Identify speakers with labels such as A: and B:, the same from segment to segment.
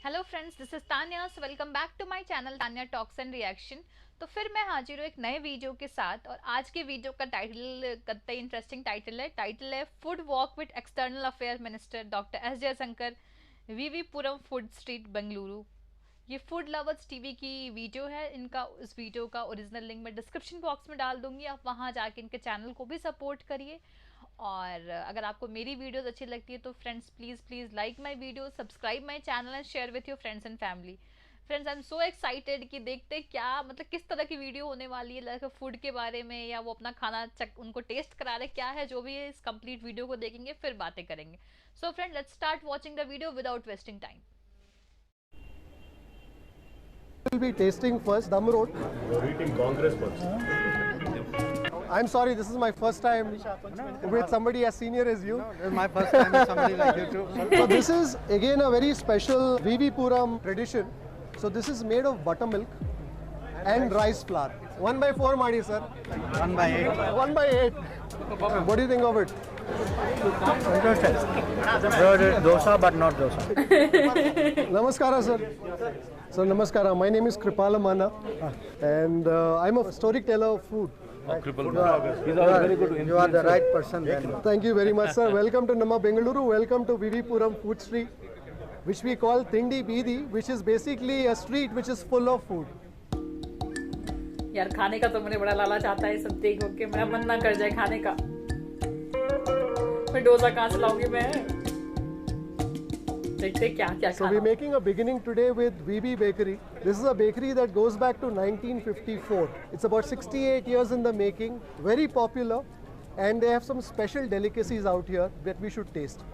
A: Hello friends, this is Tanya. Welcome back to my channel Tanya talks and reaction. तो फिर मैं हाजिर हूँ एक नए वीडियो के साथ। और आज के वीडियो का टाइटल कतई इंटरेस्टिंग टाइटल है food walk with external affair minister doctor S Jaishankar, VV Puram food street Bengaluru. ये फूड लवर्स टीवी की वीडियो है। इनका इस वीडियो का ओरिजिनल लिंक मैं डिस्क्रिप्शन बॉक्स में डाल दूंगी, आप वहाँ जाके इनके चैनल को भी सपोर्ट करिए। और अगर आपको मेरी वीडियोस अच्छी लगती है तो friends please like my video, subscribe my channel and share with your friends and family. Friends, I am so excited कि देखते हैं क्या मतलब किस तरह की वीडियो होने वाली है, लाइक फूड के बारे में, या वो अपना खाना उनको टेस्ट करा रहे, क्या है जो भी है। इस कंप्लीट वीडियो को देखेंगे फिर बातें करेंगे। So friend, let's start watching the video without wasting time.
B: Will be tasting first dum rot.
C: You're eating Congress first.
B: I'm sorry, this is my first time with somebody as senior as you.
D: This is my first time with somebody like you too.
B: So this is again a very special VV Puram tradition. So this is made of buttermilk and rice flour. 1/4 Madi sir.
D: 1/8.
B: 1/8. What do you think of it?
D: Interesting. Dosa but not dosa.
B: Namaskara sir. So namaskara. My name is Kripala Mana and I'm a storyteller of food.
D: You are the right person then.
B: Thank you very much, sir. Welcome to Nama Bengaluru. Welcome to VV Puram Food Street, which we call Tindi Beedi, which is basically a street which is full of food.
A: यार खाने का तो मुझे बड़ा लालच आता है, सब देख के मेरा मन ना कर जाए खाने का। मैं डोसा कहाँ से लाऊंगी मैं? देखते क्या क्या
B: So we're making a beginning today with VB Bakery. This is a bakery that goes back to 1954. It's about 68 years in the making, very popular, and they have some special delicacies out here that we should taste.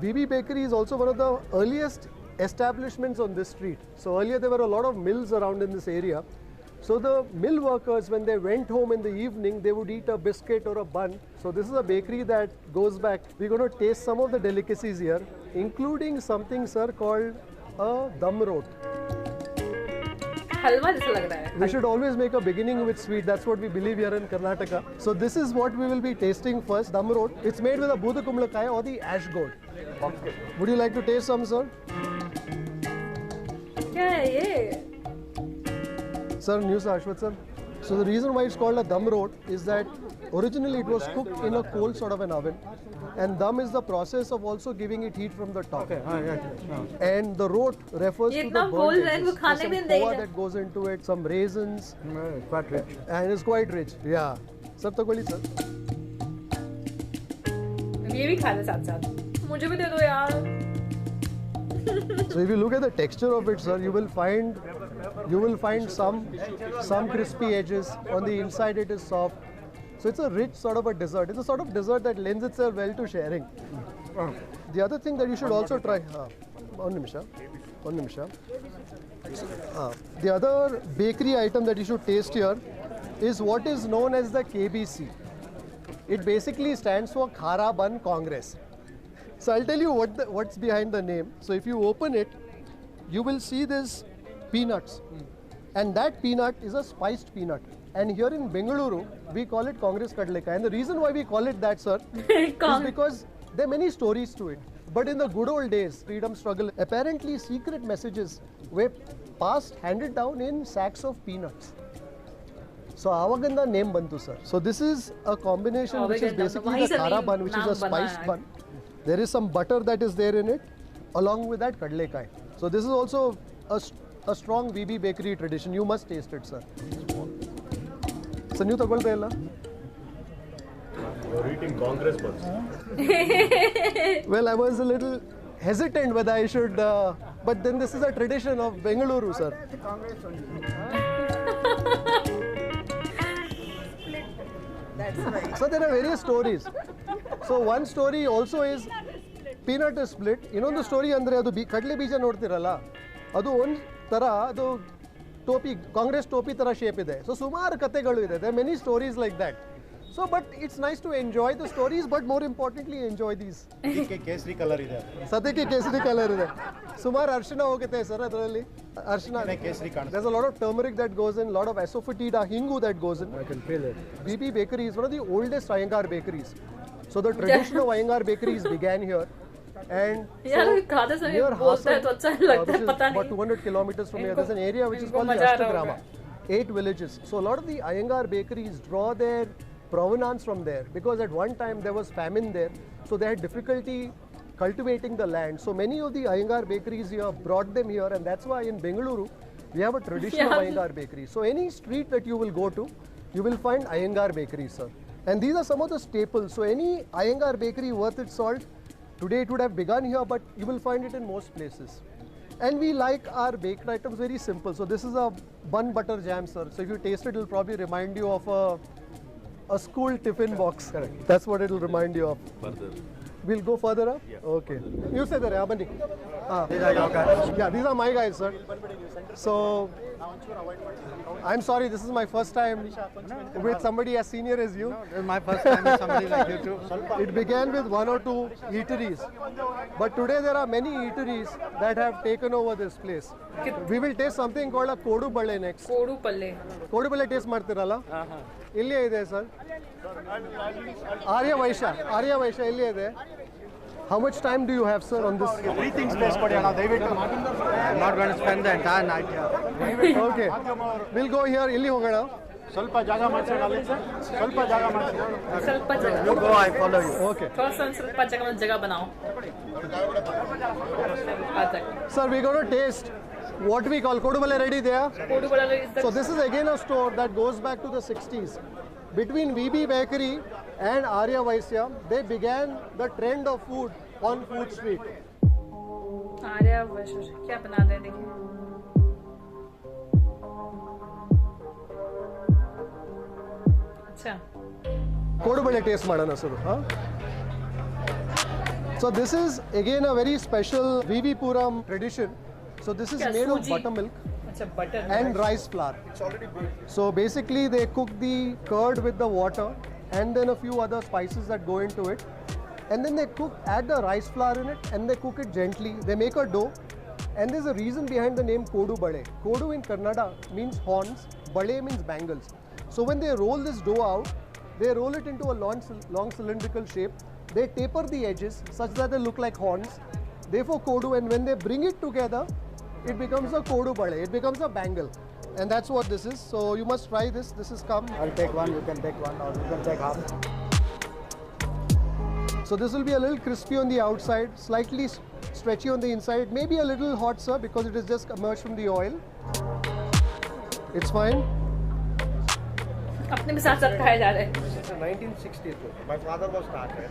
B: VB Bakery is also one of the earliest establishments on this street. So earlier there were a lot of mills around in this area. So the mill workers, when they went home in the evening, they would eat a biscuit or a bun. So this is a bakery that goes back. We're going to taste some of the delicacies here, including something, sir, called a dum rot.
A: हलवा जैसा लग रहा है।
B: We should always make a beginning with sweet. That's what we believe here in Karnataka. So this is what we will be tasting first, dum rot. It's made with a Budakumlakai or the ash gourd. Would you like to taste some, sir?
A: क्या है ये?
B: Sir, news Ashwat sir. So the reason why it's called a dum rot is that originally it was cooked in a coal sort of an oven, and dum is the process of also giving it heat from the top. And the rot refers
A: ये
B: to
A: इतना
B: the
A: बोल
B: burnt
A: रहे हैं, वो
B: edges.
A: खाने
B: There's
A: भी
B: some
A: नहीं
B: khoa
A: देगा।
B: that goes into it, some raisins,
D: Quite rich.
B: and it's quite rich. Yeah. Sab tak boli sir.
A: ये भी खा ले साथ साथ। मुझे भी दे दो यार।
B: So if you look at the texture of it, sir, you will find some crispy edges. On the inside, it is soft. So it's a rich sort of a dessert. It's a sort of dessert that lends itself well to sharing. The other thing that you should also try. One nimisha. The other bakery item that you should taste here is what is known as the KBC. It basically stands for Khara Bun Congress. So I'll tell you what's behind the name. So if you open it, you will see this peanuts, and that peanut is a spiced peanut. And here in Bengaluru, we call it Congress Kadleka. And the reason why we call it that, sir, is because there are many stories to it. But in the good old days, freedom struggle, apparently secret messages were handed down in sacks of peanuts. So Avaganda name bantu, sir. So this is a combination which is basically the khara bun, which is a spiced bun. There is some butter that is there in it, along with that kadlekai. So this is also a strong VB bakery tradition. You must taste it, sir. Sanyu tagolta illa?
C: You're eating Congress first.
B: Well, I was a little hesitant whether I should, but then this is a tradition of Bengaluru, sir. So there are various stories. So one story also is peanut is split. ಇನ್ನೊಂದು story ಅಂದರೆ ಅದು ಕಡಲೆ ಬೀಜ ನೋಡ್ತಿರಲ್ಲ, ಅದು ಒಂದು ಥರ ಅದು ಟೋಪಿ, ಕಾಂಗ್ರೆಸ್ ಟೋಪಿ ಥರ ಶೇಪ್ ಇದೆ. ಸೊ ಸುಮಾರು ಕಥೆಗಳು ಇದೆ. there are many stories like that. So but it's nice to enjoy the stories, but more importantly enjoy these.
D: ಕೇಸರಿ ಕಲರ್ ಇದೆ.
B: ಸದ್ಯಕ್ಕೆ ಕೇಸರಿ ಕಲರ್ ಇದೆ. ಸುಮಾರು ಅರಿಶಿನ ಹೋಗುತ್ತೆ ಸರ್ ಅದರಲ್ಲಿ. ಅರಿಶಿನ
D: ಕೇಸರಿ ಕಾಣುತ್ತೆ.
B: There's a lot of turmeric that goes in, lot of asafoetida, hingu that goes in.
D: I can feel it.
B: VB Bakery is one of the oldest Iyengar bakeries. So the tradition of Iyengar bakeries began here. And
E: यार खाते समय
B: near
E: बोलता है तो अच्छा लगता
B: which
E: है,
B: is
E: पता
B: about
E: नहीं
B: 200 kilometers from here, there's an area which is
E: इनको
B: called the
E: मजा आ रहा
B: Ashtagrama. 8 villages. So a lot of the Iyengar bakeries draw their provenance from there because at one time there was famine there, so they had difficulty cultivating the land. So many of the Iyengar bakeries here brought them here, and that's why in Bengaluru we have a traditional
E: Yeah.
B: Iyengar bakery. So any street that you will go to, you will find Iyengar bakeries, sir. And these are some of the staples. So any Iyengar bakery worth its salt, today it would have begun here, but you will find it in most places. And we like our baked items very simple. So this is a bun butter jam, sir. So if you taste it, it'll probably remind you of a school tiffin box. Correct. That's what it'll remind you of.
C: Further.
B: We'll go further up? Yeah. Okay. You say that, Abani. Yeah, these are my guys, sir. So, I'm sorry, this is my first time with somebody as senior as you.
D: This is my first time with somebody like you too.
B: It began with 1 or 2 eateries, but today there are many eateries that have taken over this place. We will taste something called a Kodu Balle next.
E: कोडू पल्ले
B: Kodu Balle taste ಮಾಡ್ತಿರಲ್ಲ ಇಲ್ಲೇ ಇದೆ sir ಆರ್ಯ ವೈಶ್ಯ ಇಲ್ಲೇ ಇದೆ. How much time do you have, sir, on this?
D: Breathing space ಕೊಡಿ ಅಣ್ಣ ದಯವಿಟ್ಟು. I'm not going to spend the entire night here.
B: Okay, we'll go here. ಇಲ್ಲಿ ಹೋಗೋಣ.
D: ಸ್ವಲ್ಪ ಜಾಗ ಮಾಡ್ಸೋಣ ಅಲ್ಲಿ ಸರ್. ಸ್ವಲ್ಪ ಜಾಗ ಮಾಡ್ಸೋಣ.
E: ಸ್ವಲ್ಪ जगह
D: You go, I follow you.
B: Okay.
E: थोड़ा सा ಸ್ವಲ್ಪ जगह बनाओ
B: Sir, we're going to taste what we call Kodu Balle. Ready there?
E: कोडू पल्ले is the
B: So this is again a store that goes back to the 60s. Between VB Bakery and Arya Vaisya, they began the trend of food on Food Street.
E: Arya वैश्य क्या बना रहे हैं देखिए अच्छा
B: Kodu Balle taste madana sir. Huh? So this is again a very special VB Puram tradition. So this is
E: क्या,
B: made of
E: सूजी?
B: buttermilk
E: अच्छा butter
B: and rice flour. It's already built. So basically they cook the curd with the water and then a few other spices that go into it. And then they add the rice flour in it and they cook it gently. They make a dough. And there's a reason behind the name Kodu Bade. Kodu in Kannada means horns, Bade means bangles. So when they roll this dough out, they roll it into a long cylindrical shape. They taper the edges such that they look like horns. Therefore Kodu, and when they bring it together, it becomes a Kodu Bade. It becomes a bangle. And that's what this is. So you must try this. This is come.
D: I'll take one, you can take one, or you can take half.
B: So this will be a little crispy on the outside, slightly stretchy on the inside, maybe a little hot, sir, because it is just emerged from the oil. It's fine.
E: अपने भी साथ साथ खाए जा रहे हैं
F: 1962. My father was started.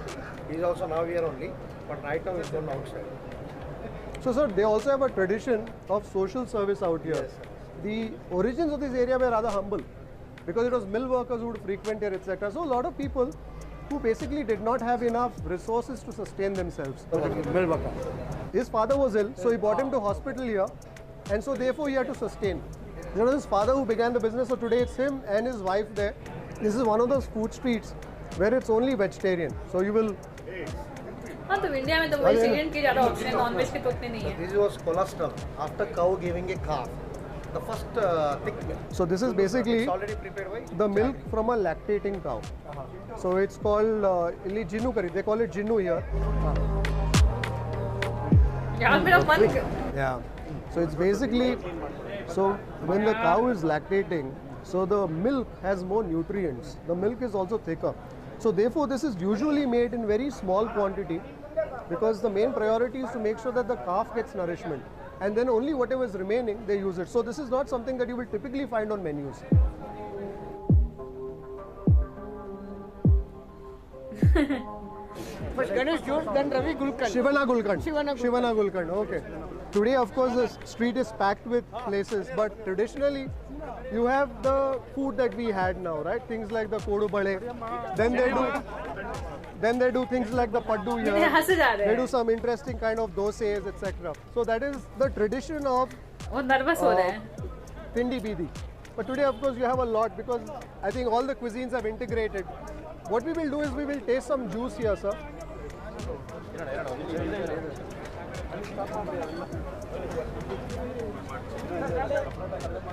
F: He's also now here only, but right now he's gone outside.
B: So, sir, they also have a tradition of social service out here.
F: Yes, sir.
B: The origins of this area were rather humble because it was mill workers who would frequent here, etc. So, a lot of people who basically did not have enough resources to sustain themselves.
D: Mill worker.
B: His father was ill, so he brought him to hospital here, and so therefore he had to sustain. There was his father who began the business, so today it's him and his wife there. This is one of those food streets where it's only vegetarian. So you will.
E: हाँ तो India में तो vegetarian के ज़्यादा option है nonveg के तो उतने नहीं है
F: This was colostrum after cow giving a calf. The first thick milk.
B: So this is basically
F: It's already prepared by
B: the milk from a lactating cow. So it's called illi jinnu curry. They call it jinnu here.
E: यार मेरा मन
B: Yeah. So it's basically, so when the cow is lactating, so the milk has more nutrients. The milk is also thicker. So therefore this is usually made in very small quantity because the main priority is to make sure that the calf gets nourishment. And then only whatever is remaining, they use it. So this is not something that you will typically find on menus.
G: First Ganesh Juice, then Ravi Gulkand.
B: Shivana Gulkand.
G: Shivana
B: Gulkand. Okay. Today, of course, the street is packed with places, but traditionally, you have the food that we had now, right? Things like the Kodu Bade. Then they do things like the Paddu
E: मेरे
B: here.
E: यहाँ से जा रहे
B: They
E: हैं
B: do some interesting kind of dosas, etc. So that is the tradition of
E: वो nervous हो रहे हैं
B: Pindi Bidi. But today, of course, you have a lot because I think all the cuisines have integrated. What we will do is we will taste some juice here, sir.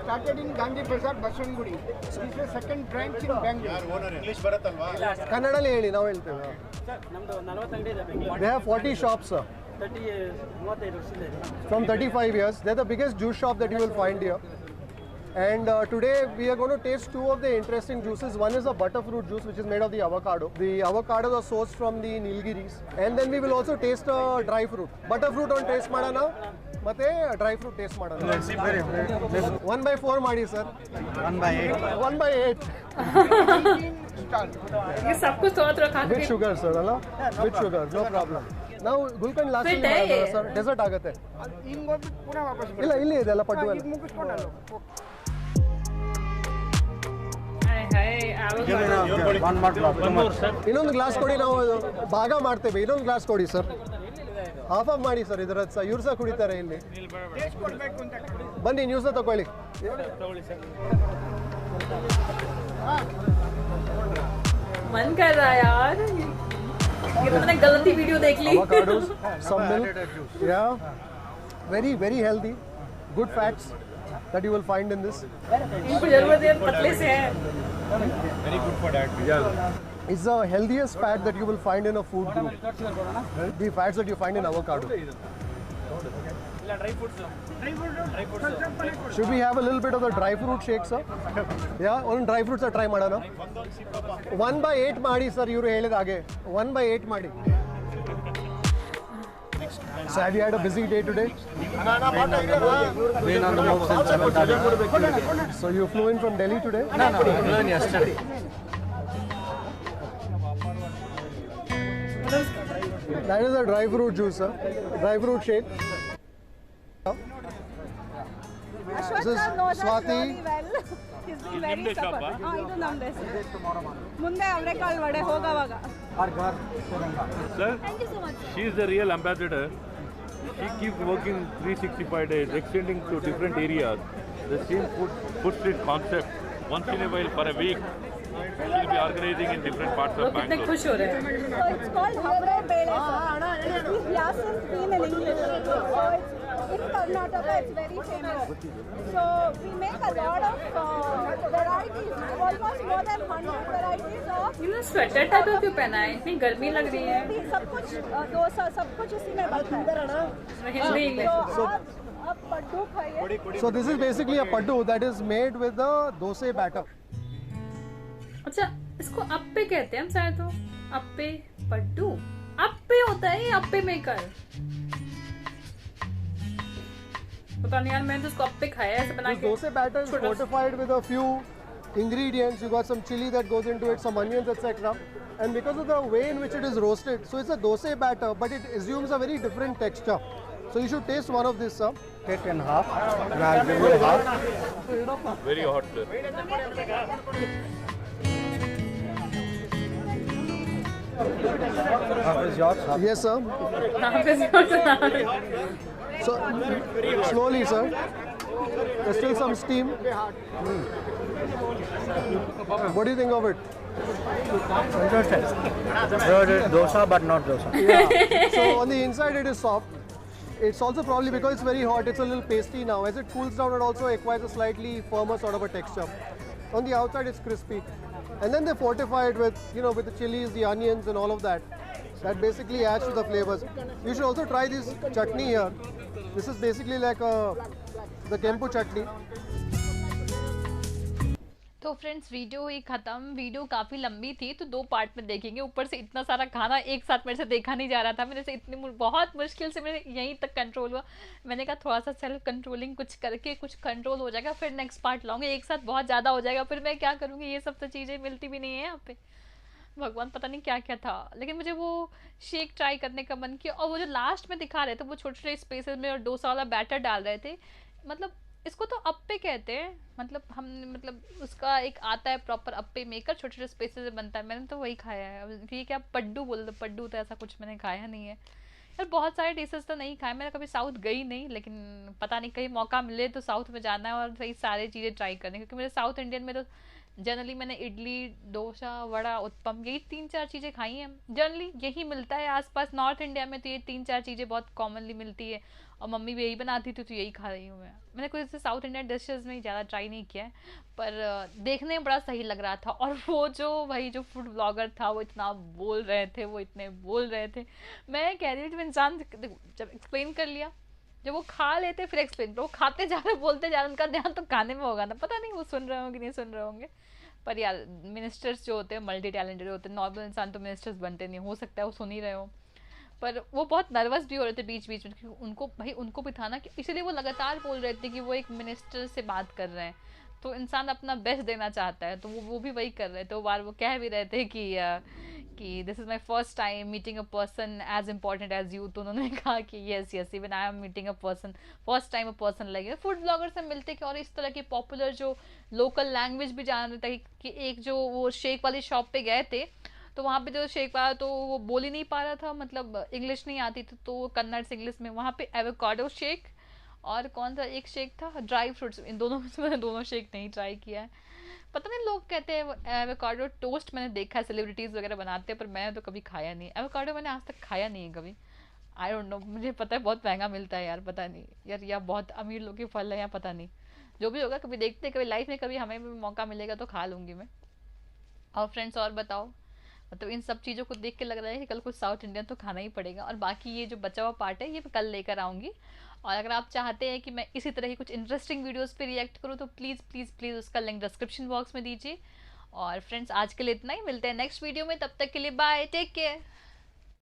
G: Started in Gandhi Bazaar, Baswangudi. This is the second branch in Bangalore.
D: English ಬರುತ್ತಲ್ವಾ?
B: ಕನ್ನಡಲ್ಲಿ ಹೇಳಿ ನಾವು ಹೇಳ್ತೇವೆ. They have 40 shops, sir.
D: 30 years, 35 years.
B: From 35 years. They're the biggest juice shop that you will find here. And today we are going to taste two of the interesting juices. One is a butterfruit juice which is made of the avocado. The avocados are sourced from the Nilgiris. And then we will also taste a dry fruit. Butterfruit on taste madana, ಮತ್ತೆ dry fruit taste madana.
D: Let's see, very
B: 1/4 ಮಾಡಿ sir.
D: 1/8.
B: 1/8.
E: ये सब कुछ थोड़ा थोड़ा खा
B: With
E: के
B: sugar sir, ಅಲ್ಲ? With sugar, no problem. ನಾವು ಗುಲ್ಕಂಡ್ ಲಾಸ್ಟ್
E: Sweet है ये?
B: ಸರ್ ಡೆಸರ್ಟ್ ಆಗುತ್ತೆ.
G: ಹಿಂಗೆ ಹೋಗ್ಬಿಟ್ಟು ಪುನಃ ವಾಪಸ್
B: ಇಲ್ಲ ಇಲ್ಲಿ ಇದೆ ಎಲ್ಲ ಪಡ್ಡು
G: ಇದು ಮುಗಿಸ್ಕೊಂಡಲ್ಲ
E: हाय
D: Give me now, one more glass. One more, sir.
B: ಇನ್ನೊಂದು ಗ್ಲಾಸ್ ಕೊಡಿ, ನಾವು ಭಾಗ ಮಾಡ್ತೇವೆ. ಇನ್ನೊಂದು ಗ್ಲಾಸ್ ಕೊಡಿ ಸರ್. ಹಾಫ್ ಆಫ್ ಮಾಡಿ ಸರ್, ಇದರ ಸಹ ಇವ್ರು ಸಹ ಕುಡಿತಾರೆ ಇಲ್ಲಿ.
G: ಟೇಸ್ಟ್ ಕೊಡಬೇಕು ಅಂತ
B: ಬನ್ನಿ ನೀವು ಸಹ ತಗೊಳ್ಳಿ.
E: मन कर रहा है यार ये तो मैंने गलती वीडियो देख ली
B: Avocados, some milk. Yeah. Very, very healthy. Good fats that you will find in this.
E: इनको जरूरत है पतले से है
B: It's the healthiest fat that you will find in a food group. The fats that you find in avocado. Should we have a little bit of the dry fruit shake, sir? Yeah, on dry fruits try ಮಾಡೋಣ. 1/8 ಮಾಡಿ sir, ಇವರು ಹೇಳಿದ ಹಾಗೆ 1/8 ಮಾಡಿ. So have you had a busy day today?
D: Been on the move since 7:30.
B: So you flew in from Delhi today?
D: No, I learned yesterday.
B: That is a dry fruit juice, sir. Dry fruit shake. This is Swati.
H: ಇದು ನಮ್ದು ಮುಂದೆ ಅವರೆಕಾಳು ವಡೆ ಹೋಗೋವಾಗ
C: Sir, she is the real ambassador. She keeps working 365 days, extending to different areas. The same food street concept, once in a while for a week, she will be organizing in different parts
E: वो
C: of
E: कितने
C: Bangalore.
E: खुश हो रहे हैं
H: So it's called Havre Bele. These Yasin's been in English. So it's in Karnataka, it's very famous. So we make a lot of varieties, almost more than 100 varieties of.
E: इन्होंने sweater type का क्यों पहना है इतनी गर्मी लग रही है
H: भी सब कुछ डोसा सब कुछ इसी में बनता है.
E: हिंदी इंग्लिश
H: So आप पड्डू खाइए.
B: So this is basically a paddu that is made with the dosa batter.
E: अच्छा इसको अप्पे कहते हैं हम शायद तो अप्पे पड्डू अप्पे होता है ये अप्पे मेकर पता नहीं यार मैंने तो इसको अप्पे खाया है ऐसे बना
B: This
E: के
B: dosa batter is
E: छोटा-
B: fortified with a few ingredients. You got some chili that goes into it, some onions, etc. And because of the way in which it is roasted, so it's a dosa batter, but it assumes a very different texture. So you should taste one of this, sir.
D: Take in half. And I'll give you half.
C: Very hot, sir.
D: Half is yours. Half.
B: Yes, sir.
E: हाँ, फिर से होता है।
B: So slowly, sir. There's still some steam. What do you think of it?
D: Interesting. Dosa, but not dosa.
B: So on the inside it is soft. It's also probably because it's very hot, it's a little pasty now. As it cools down, it also acquires a slightly firmer sort of a texture. On the outside, it's crispy. And then they fortify it with, with the chilies, the onions and all of that. That basically adds to the flavors. You should also try this chutney here. This is basically like the Kempu chutney.
A: तो friends video ही ख़त्म। Video काफ़ी लंबी थी तो 2 part में देखेंगे। ऊपर से इतना सारा खाना एक साथ मेरे से देखा नहीं जा रहा था। मेरे से बहुत मुश्किल से मेरे यहीं तक कंट्रोल हुआ। मैंने कहा थोड़ा सा सेल्फ कंट्रोलिंग कुछ करके कुछ कंट्रोल हो जाएगा, फिर नेक्स्ट पार्ट लाऊंगी। एक साथ बहुत ज़्यादा हो जाएगा, फिर मैं क्या करूँगी? ये सब तो चीज़ें मिलती भी नहीं है यहाँ पे। भगवान पता नहीं क्या क्या था, लेकिन मुझे वो शेक ट्राई करने का मन किया। और वो जो लास्ट में दिखा रहे थे वो छोटे छोटे स्पेसेस में और डोसा वाला बैटर डाल रहे थे, मतलब इसको तो अप्पे कहते हैं। मतलब उसका एक आता है प्रॉपर अप्पे मेकर, छोटे छोटे स्पेसेस में बनता है। मैंने तो वही खाया है। अब ये क्या पड्डू बोल दो, पड्डू तो ऐसा कुछ मैंने खाया नहीं है यार। बहुत सारे डिशेस तो नहीं खाए, मैं कभी साउथ गई नहीं, लेकिन पता नहीं कहीं मौका मिले तो साउथ में जाना है और सही सारी चीज़ें ट्राई करनी, क्योंकि मेरे साउथ इंडियन में तो जनरली मैंने इडली, डोसा, वड़ा, उत्पम यही 3-4 चीज़ें खाई हैं। जनरली यही मिलता है आसपास। नॉर्थ इंडिया में तो ये 3-4 चीज़ें बहुत कॉमनली मिलती है। और मम्मी भी यही बनाती थी तो यही खा रही हूँ मैंने कोई ऐसे साउथ इंडियन डिशेज़ में ज़्यादा ट्राई नहीं किया है, पर देखने में बड़ा सही लग रहा था। और वो जो भाई जो फूड ब्लॉगर था वो इतना बोल रहे थे, वो इतने बोल रहे थे, मैं कह रही हूँ जब इंसान जब एक्सप्लेन कर लिया, जब वो खा लेते फिर एक्सप्लेन करो, वो खाते जा रहे बोलते जा रहे, उनका ध्यान तो खाने में होगा ना, पता नहीं वो सुन रहे होंगे नहीं सुन रहे होंगे। पर यार मिनिस्टर्स जो होते हैं मल्टी टैलेंटेड होते हैं, नॉर्मल इंसान तो मिनिस्टर्स बनते नहीं, हो सकता है वो सुन ही रहे हो। पर वो बहुत नर्वस भी हो रहे थे बीच बीच में, क्योंकि उनको भाई उनको भी था ना कि इसलिए वो लगातार बोल रहे थे कि वो एक मिनिस्टर से बात कर रहे हैं, तो इंसान अपना बेस्ट देना चाहता है, तो वो भी वही कर रहे थे। वो कह भी रहे थे कि this is my first time meeting a person as important as you, तो उन्होंने कहा कि yes even I am meeting a person first time a person लगे फूड ब्लॉगर से मिलते कि और इस तरह की पॉपुलर जो लोकल लैंग्वेज भी जान रहे थे कि एक जो वो शेक वाली शॉप पे गए थे, तो वहाँ पे जो शेक वाला तो वो बोल ही नहीं पा रहा था, मतलब इंग्लिश नहीं आती थी, तो वो कन्नड़ से इंग्लिश में वहाँ पे एवोकाडो शेक और कौन सा एक शेक था ड्राई फ्रूट्स, इन दोनों में से मैंने दोनों शेक नहीं ट्राई किया है। पता नहीं लोग कहते हैं एवोकाडो टोस्ट मैंने देखा है सेलिब्रिटीज़ वगैरह बनाते हैं, पर मैंने तो कभी खाया नहीं एवोकाडो, मैंने आज तक खाया नहीं है कभी। आई डोंट नो, मुझे पता है बहुत महंगा मिलता है यार, पता नहीं यार, या बहुत अमीर लोग के फल है या पता नहीं, जो भी होगा कभी देखते, कभी लाइफ में कभी हमें भी मौका मिलेगा तो खा लूँगी मैं। और फ्रेंड्स और बताओ, मतलब इन सब चीज़ों को देख के लग रहा है कि कल कुछ साउथ इंडियन तो खाना ही पड़ेगा, और बाकी ये जो बचा हुआ पार्ट है ये मैं कल लेकर आऊँगी। और अगर आप चाहते हैं कि मैं इसी तरह की कुछ इंटरेस्टिंग वीडियोस पे रिएक्ट करूँ तो प्लीज़ प्लीज़ प्लीज़ उसका लिंक डिस्क्रिप्शन बॉक्स में दीजिए। और फ्रेंड्स आज के लिए इतना ही, मिलते हैं नेक्स्ट वीडियो में, तब तक के लिए बाय, टेक केयर।